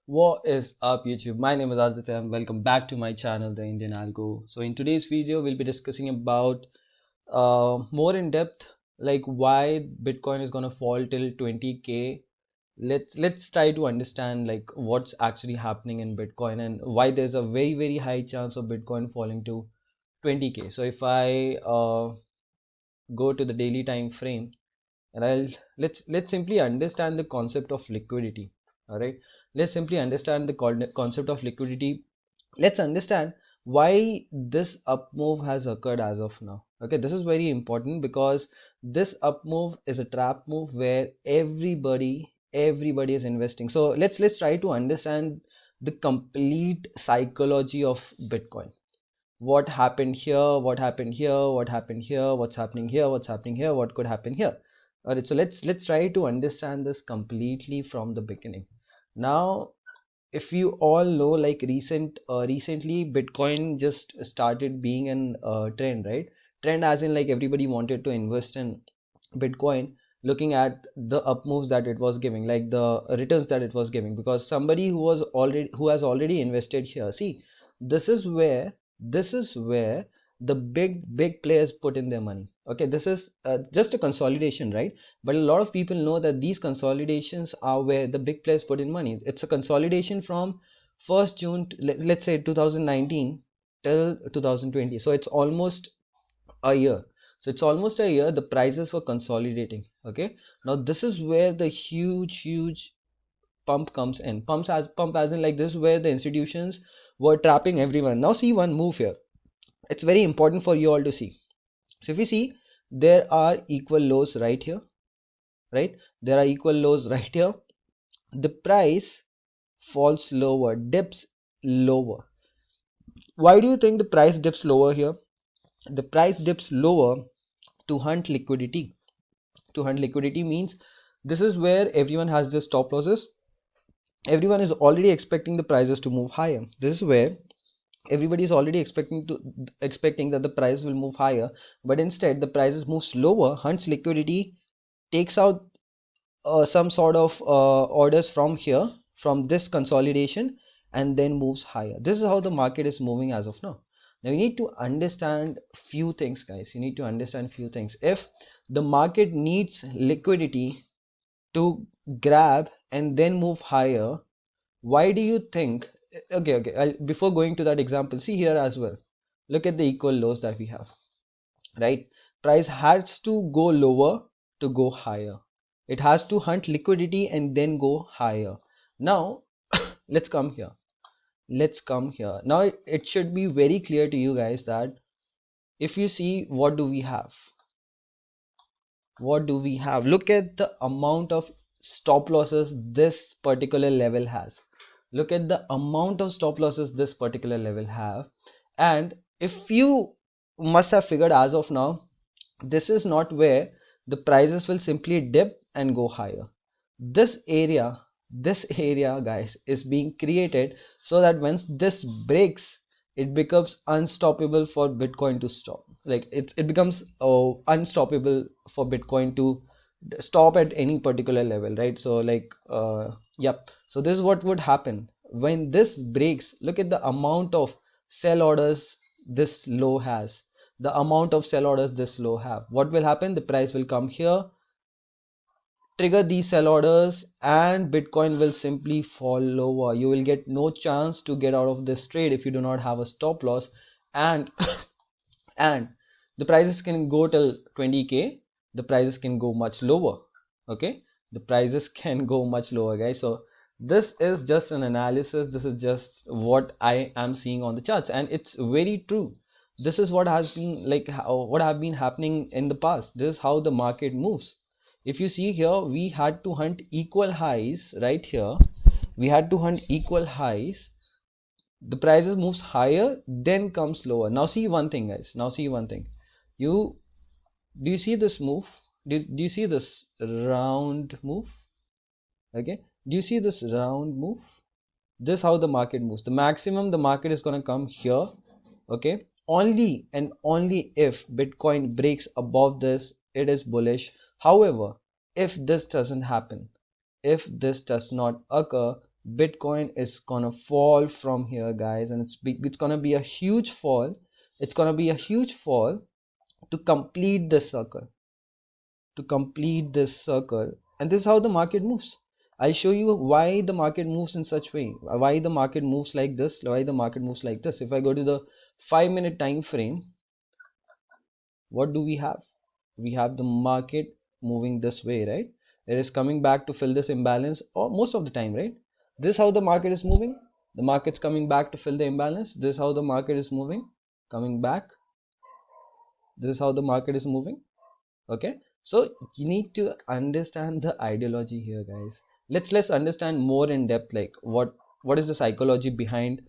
What is up, YouTube? My name is Aditya and welcome back to my channel, The Indian Algo. So in today's video, we'll be discussing about more in depth, like why Bitcoin is gonna fall till 20k. Let's try to understand like what's actually happening in Bitcoin and why there's a very high chance of Bitcoin falling to 20k. So if I go to the daily time frame, and let's simply understand the concept of liquidity. All right, let's simply understand the concept of liquidity. Let's understand why this up move has occurred as of now. Okay, this is very important because this up move is a trap move where everybody is investing. So let's try to understand the complete psychology of Bitcoin. What happened here, what happened here, what happened here, what's happening here, what's happening here, what could happen here. All right, so let's try to understand this completely from the beginning. Now, if you all know, like recently Bitcoin just started being an trend, right? Trend as in like everybody wanted to invest in Bitcoin, looking at the up moves that it was giving, like the returns that it was giving, because somebody who has already invested here. See, this is where the big players put in their money. Okay, this is just a consolidation, right? But a lot of people know that these consolidations are where the big players put in money. It's a consolidation from 1st June let's say 2019 till 2020, so it's almost a year. So it's almost a year the prices were consolidating. Okay, now this is where the huge pump comes in. Pump as in like, this is where the institutions were trapping everyone. Now see one move here. It's very important for you all to see. So if you see, there are equal lows right here, right? There are equal lows right here. The price falls lower, dips lower. Why do you think the price dips lower here? The price dips lower to hunt liquidity. To hunt liquidity means this is where everyone has their stop losses. Everyone is already expecting the prices to move higher. This is where everybody is already expecting that the price will move higher, but instead the prices move slower, hunts liquidity, takes out some sort of orders from here, from this consolidation, and then moves higher. This is how the market is moving as of now. Now you need to understand few things, guys. You need to understand few things. If the market needs liquidity to grab and then move higher, why do you think? Okay, before going to that example, see here as well. Look at the equal lows that we have, right? Price has to go lower to go higher. It has to hunt liquidity and then go higher. Now let's come here. Now it should be very clear to you guys that if you see, what do we have? Look at the amount of stop losses this particular level has. Look at the amount of stop losses this particular level have. And if you must have figured as of now, this is not where the prices will simply dip and go higher. This area guys, is being created so that once this breaks, it becomes unstoppable for Bitcoin to stop. Like it becomes unstoppable for Bitcoin to stop at any particular level, right? So like yep, so this is what would happen when this breaks. Look at the amount of sell orders this low has, the amount of sell orders this low have. What will happen? The price will come here, trigger these sell orders, and Bitcoin will simply fall lower. You will get no chance to get out of this trade if you do not have a stop loss. And and the prices can go till 20k. The prices can go much lower. Okay, the prices can go much lower, guys. So this is just an analysis. This is just what I am seeing on the charts, and it's very true. This is what has been like what have been happening in the past. This is how the market moves. If you see here, we had to hunt equal highs right here. We had to hunt equal highs. The prices moves higher, then comes lower. Now see one thing, guys. Now see one thing. You Do you see this move? Do you see this round move? Okay, do you see this round move? This is how the market moves. The maximum the market is going to come here. Okay, only and only if Bitcoin breaks above this, it is bullish. However, if this doesn't happen, if this does not occur, Bitcoin is gonna fall from here, guys, and it's gonna be a huge fall. It's gonna be a huge fall to complete this circle, and this is how the market moves. I'll show you why the market moves in such way, why the market moves like this, why the market moves like this. If I go to the 5-minute time frame, what do we have? We have the market moving this way, right? It is coming back to fill this imbalance, or most of the time, right? This is how the market is moving. The market's coming back to fill the imbalance. This is how the market is moving, coming back. This is how the market is moving. Okay, so you need to understand the ideology here, guys. Let's understand more in depth, like what is the psychology behind.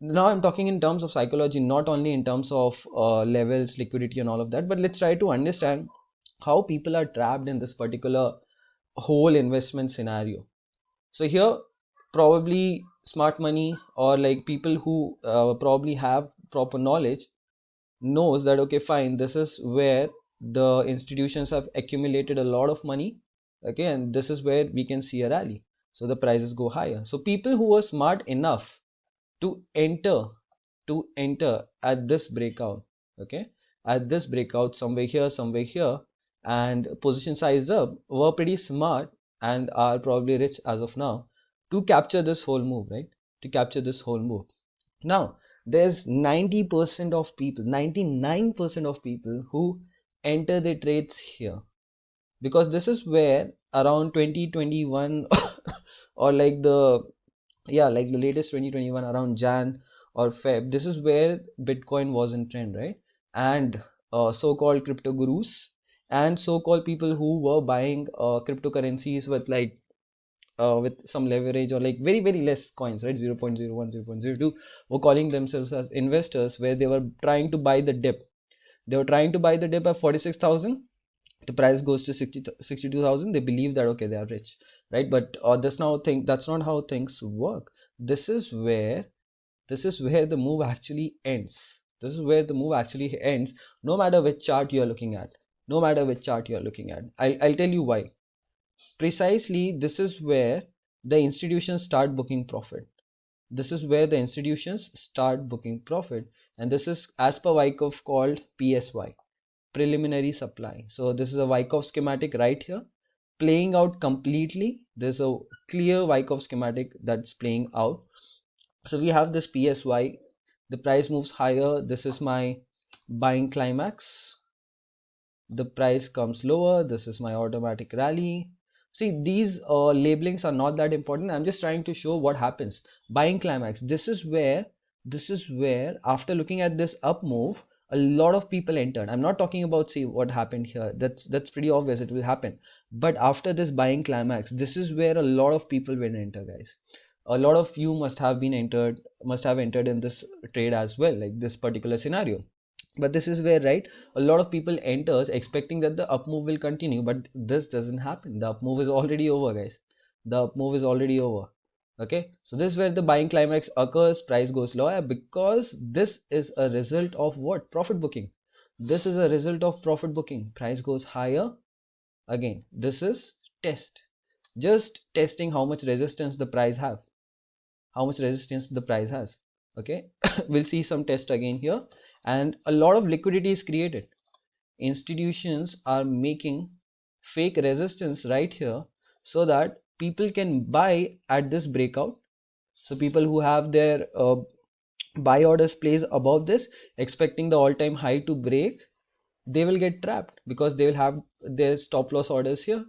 Now I'm talking in terms of psychology, not only in terms of levels, liquidity and all of that, but let's try to understand how people are trapped in this particular whole investment scenario. So here, probably smart money, or like people who probably have proper knowledge, knows that okay, fine, this is where the institutions have accumulated a lot of money. Okay, and this is where we can see a rally, so the prices go higher. So people who were smart enough to enter at this breakout, okay, at this breakout, somewhere here, and position size up, were pretty smart and are probably rich as of now, to capture this whole move, right? To capture this whole move. Now there's 90% of people, 99% of people who enter the trades here, because this is where around 2021 or like the, yeah, like the latest 2021, around Jan or Feb, this is where Bitcoin was in trend, right? And so-called crypto gurus and so-called people who were buying cryptocurrencies with like with some leverage, or like very very less coins, right? 0.01, 0.02, were calling themselves as investors, where they were trying to buy the dip. They were trying to buy the dip at 46,000. The price goes to 62,000. They believe that okay, they are rich, right? But that's not how things work. This is where the move actually ends. This is where the move actually ends, no matter which chart you are looking at. No matter which chart you are looking at. I'll tell you why. Precisely, this is where the institutions start booking profit. This is where the institutions start booking profit, and this is as per Wyckoff called PSY, preliminary supply. So this is a Wyckoff schematic right here, playing out completely. There's a clear Wyckoff schematic that's playing out. So we have this PSY, the price moves higher. This is my buying climax. The price comes lower. This is my automatic rally. See, these labelings are not that important. I'm just trying to show what happens. Buying climax, this is where after looking at this up move, a lot of people entered. I'm not talking about, see, what happened here, that's pretty obvious, it will happen. But after this buying climax, this is where a lot of people will enter, guys. A lot of you must have entered in this trade as well, like this particular scenario. But this is where, right, a lot of people enters expecting that the up move will continue, but this doesn't happen. The up move is already over, guys. The up move is already over. Okay, so this is where the buying climax occurs. Price goes lower because this is a result of what? Profit booking. This is a result of profit booking. Price goes higher. Again, this is test, just testing how much resistance the price have, how much resistance the price has. Okay, we'll see some test again here, and a lot of liquidity is created. Institutions are making fake resistance right here, so that people can buy at this breakout. So people who have their buy orders placed above this, expecting the all-time high to break, they will get trapped because they will have their stop loss orders here.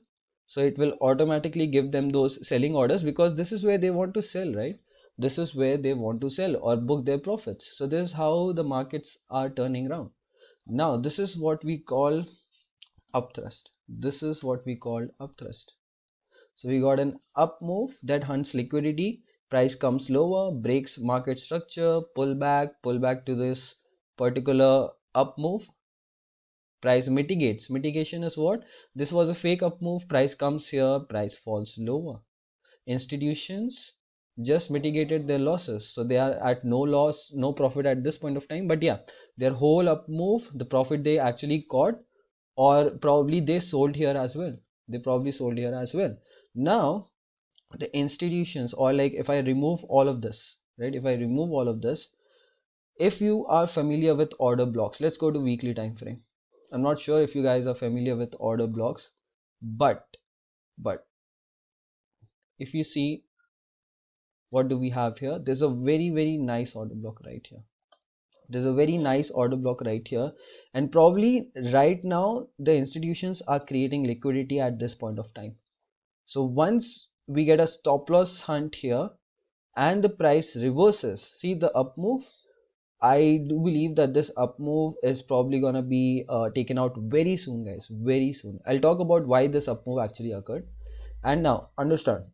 So it will automatically give them those selling orders, because this is where they want to sell, right? This is where they want to sell or book their profits. So this is how the markets are turning around. Now this is what we call upthrust. This is what we call upthrust. So we got an up move that hunts liquidity. Price comes lower, breaks market structure, pull back to this particular up move. Price mitigates. Mitigation is what? This was a fake up move. Price comes here, price falls lower. Institutions just mitigated their losses, so they are at no loss, no profit at this point of time. But yeah, their whole up move, the profit they actually caught, or probably they sold here as well. They probably sold here as well. Now the institutions, or like if I remove all of this, right, if I remove all of this, if you are familiar with order blocks, let's go to weekly time frame. I'm not sure if you guys are familiar with order blocks, but if you see, what do we have here? There's a very nice order block right here. There's a very nice order block right here, and probably right now the institutions are creating liquidity at this point of time. So once we get a stop loss hunt here and the price reverses, see the up move, I do believe that this up move is probably gonna be taken out very soon, guys, very soon. I'll talk about why this up move actually occurred. And now understand,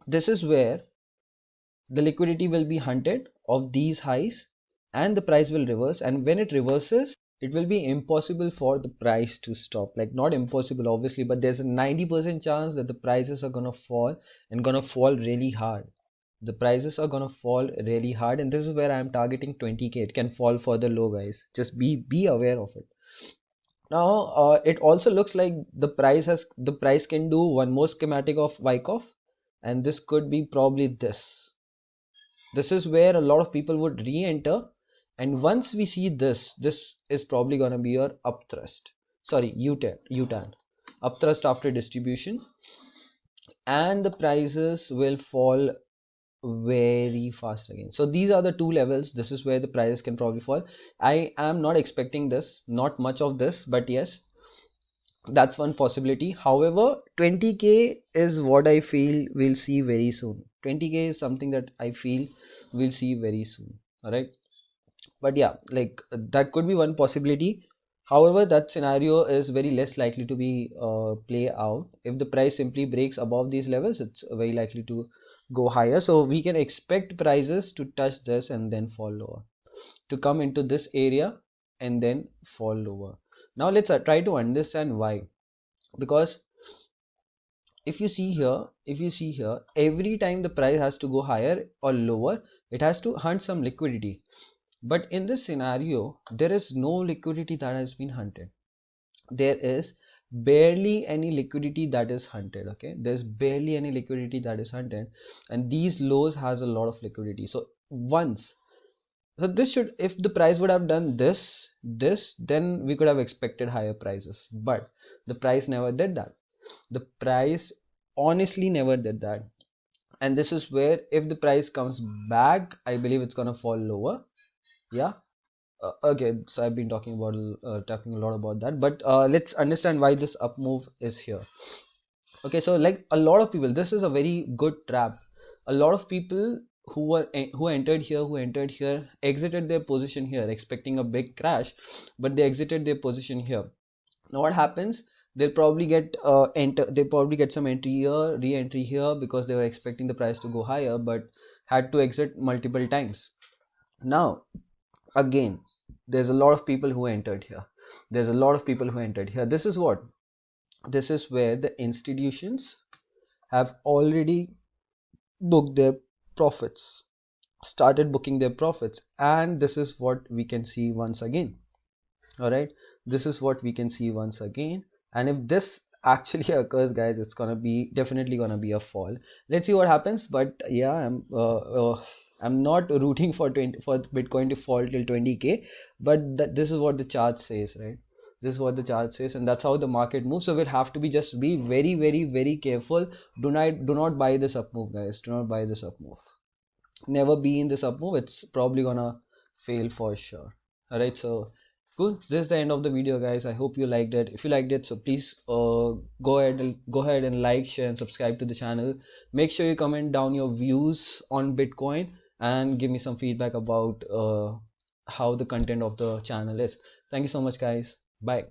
this is where the liquidity will be hunted of these highs and the price will reverse, and when it reverses, it will be impossible for the price to stop. Like, not impossible obviously, but there's a 90% chance that the prices are gonna fall, and gonna fall really hard. The prices are gonna fall really hard, and this is where I'm targeting 20k. It can fall further low, guys, just be aware of it. Now it also looks like the price can do one more schematic of Wyckoff, and this could be probably this is where a lot of people would re-enter. And once we see this is probably going to be your up thrust, sorry, U-turn, up thrust after distribution, and the prices will fall very fast again. So these are the two levels. This is where the prices can probably fall. I am not expecting this, not much of this, but yes, that's one possibility. However, 20k is what I feel we'll see very soon. 20k is something that I feel we'll see very soon. All right, but yeah, like that could be one possibility. However, that scenario is very less likely to be play out. If the price simply breaks above these levels, it's very likely to go higher. So we can expect prices to touch this and then fall lower, to come into this area and then fall lower. Now let's try to understand why. Because if you see here, every time the price has to go higher or lower, it has to hunt some liquidity. But in this scenario, there is no liquidity that has been hunted. There is barely any liquidity that is hunted. Okay, there's barely any liquidity that is hunted, and these lows has a lot of liquidity. So once, so this should, if the price would have done this, then we could have expected higher prices. But the price never did that. The price honestly never did that. And this is where, if the price comes back, I believe it's gonna fall lower. Yeah. Okay, so I've been talking a lot about that, but let's understand why this up move is here. Okay, so like a lot of people, this is a very good trap. A lot of people who entered here exited their position here expecting a big crash, but they exited their position here. Now what happens, they'll probably get some entry here, re-entry here, because they were expecting the price to go higher, but had to exit multiple times. Now again, there's a lot of people who entered here. This is what, this is where the institutions have already booked their profits, started booking their profits, and this is what we can see once again. All right, this is what we can see once again. And if this actually occurs, guys, it's gonna be definitely gonna be a fall. Let's see what happens. But yeah, I'm not rooting for Bitcoin to fall till 20k, but this is what the chart says, right? This is what the chart says, and that's how the market moves. So we'll have to be very careful. Do not buy this up move, guys. Do not buy this up move. Never be in this up move. It's probably gonna fail for sure. All right, so cool, this is the end of the video, guys. I hope you liked it. If you liked it, so please go ahead and like, share, and subscribe to the channel. Make sure you comment down your views on Bitcoin and give me some feedback about how the content of the channel is. Thank you so much, guys. Bye.